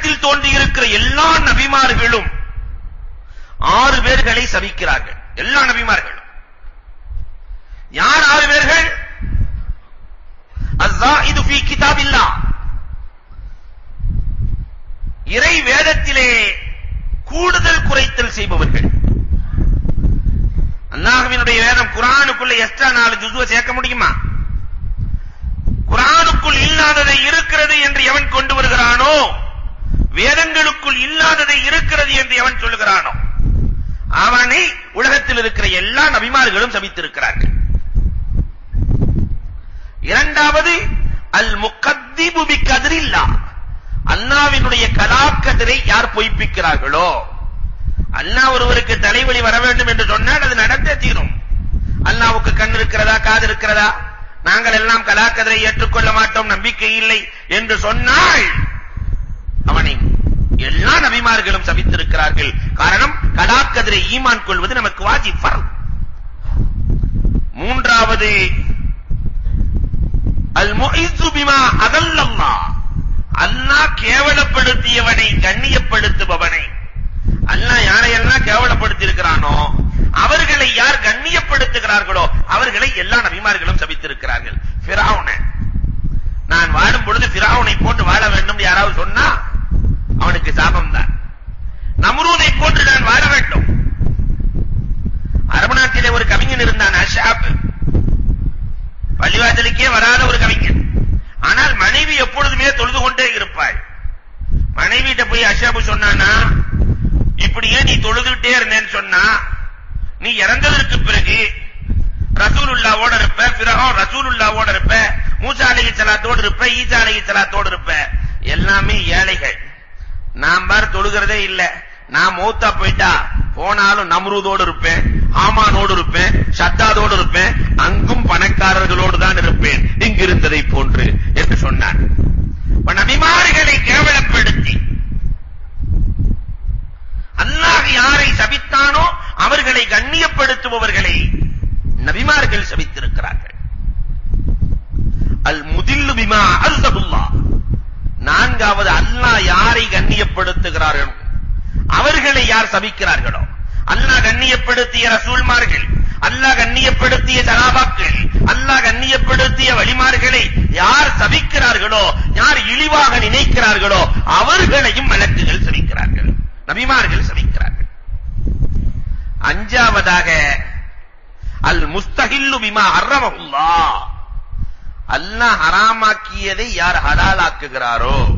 உலகத்தில் தோன்றியிருக்கிற எல்லா நபிமார்களும் 6 பேர்களை சபிக்கிறார்கள். எல்லா நபிமார்களும். யார் 6 பேர்கள்? அஸ்ஸாயிது ஃபீ கிதாபில்லாஹ், இறை வேதத்திலே கூடுதல் குறைத்தல் செய்பவர்கள். அல்லாஹ்வினுடைய வேதம் குர்ஆனுக்குள்ள எக்ஸ்ட்ரா 4 ஜுஸ்வை சேர்க்க முடியுமா? குர்ஆனுக்குள் இல்லாததை இருக்கிறது என்று எவன் கொண்டு வருகிறானோ, வேதங்களுக்குள் இல்லாததை இருக்கிறது என்று எவன் சொல்லுகிறானோ, அவனை உலகத்தில் இருக்கிற எல்லா நபிமார்களும் சபித்திருக்கிறார்கள். இரண்டாவது அல் முகத்திபு பிகத்ரில்லாஹ், அல்லாஹ்வினுடைய கலாக்கதிரை யார் பொய்ப்பிக்கிறார்களோ, அல்லாஹ் ஒருவருக்கு தலைவலி வர வேண்டும் என்று சொன்னால் அது நடந்தே தீரும். அல்லாஹ்வுக்கு கண் இருக்கிறதா, காது இருக்கிறதா, நாங்கள் எல்லாம் கலாக்கதிரை ஏற்றுக்கொள்ள மாட்டோம், நம்பிக்கை இல்லை என்று சொன்னால் அவனை எல்லா நபிமார்களும் சபித்திருக்கிறார்கள். காரணம், கலாக்கதிரை ஈமான் கொள்வது நமக்கு வாஜிப், ஃபர்த். மூன்றாவது அல் முஇஸ்ஸு பிமா அதல்லல்லாஹ், அல்லாஹ் கேவலப்படுத்தியவனை கண்ணியப்படுத்துபவனை. அல்லாஹ் யாரையெல்லாம் கேவலப்படுத்தி இருக்கிறானோ அவர்களை யார் கண்ணியப்படுத்துகிறார்களோ அவர்களை எல்லா நபிமார்களும் சபித்திருக்கிறார்கள். ஃபிரௌன், நான் வாழும் பொழுது ஃபிரௌனை போன்று வாழ வேண்டும் யாராவது சொன்னா அவனுக்கு சாபம் தான். நம்ரூதை போன்று நான் வாழ வேண்டும். அரபு நாட்டிலே ஒரு கவிஞன் இருந்தான், அஷாப். பள்ளிவாசலுக்கே வராத ஒரு கவிஞன். ஆனால் மனைவி எப்பொழுதுமே தொழுது கொண்டே இருப்பாள். மனைவிட்ட போய் அஷாபு சொன்னானா, இப்படியே நீ தொழுதுட்டே இருந்தேன்னு சொன்னா நீ இறந்ததற்கு பிறகு ரசூலுல்லாஹ்வோட இருப்ப, ஃபிரௌன் ரசூலுல்லாஹ்வோட இருப்ப, மூசா அலைஹிஸ்ஸலாத்தோடு இருப்ப, ஈசா அலைஹிஸ்ஸலாத்தோடு இருப்ப. எல்லாமே ஏழைகள். நான் பார் தொழுகிறதே இல்ல. நான் மௌத்தா போயிட்டா போனாலும் நம்ரூதோடு இருப்பேன், ஹாமானோடு இருப்பேன், ஷத்தாதோடு இருப்பேன், அங்கும் பணக்காரர்களோடு தான் இருப்பேன் இங்கு இருந்ததை போன்று என்று சொன்னான். நபிமார்களை கேவலப்படுத்தி அல்லாஹ் யாரை சபித்தானோ அவர்களை கண்ணியப்படுத்துபவர்களை நபிமார்கள் சபித்திருக்கிறார்கள். அல் முதில்லு பிமா அர்ஸகுல்லாஹ், நான்காவது அல்லாஹ் யாரை கண்ணியப்படுத்துகிறார்களோ அவர்களை யார் சபிக்கிறார்களோ, அல்லாஹ் கண்ணியப்படுத்திய ரசூல்மார்கள், அல்லாஹ் கண்ணியப்படுத்திய சஹாபாக்கள், அல்லாஹ் கண்ணியப்படுத்திய வலிமார்களை யார் சபிக்கிறார்களோ, யார் இழிவாக நினைக்கிறார்களோ அவர்களையும் மலக்குகள் சபிக்கிறார்கள், நபிமார்கள் சபிக்கிறார்கள். அஞ்சாவதாக அல் முஸ்தஹில்லு பிமா ஹர்ரமஹுல்லாஹ், அல்லாஹ் ஹராமாக்கியதை யார் ஹலாலாக்குகிறாரோ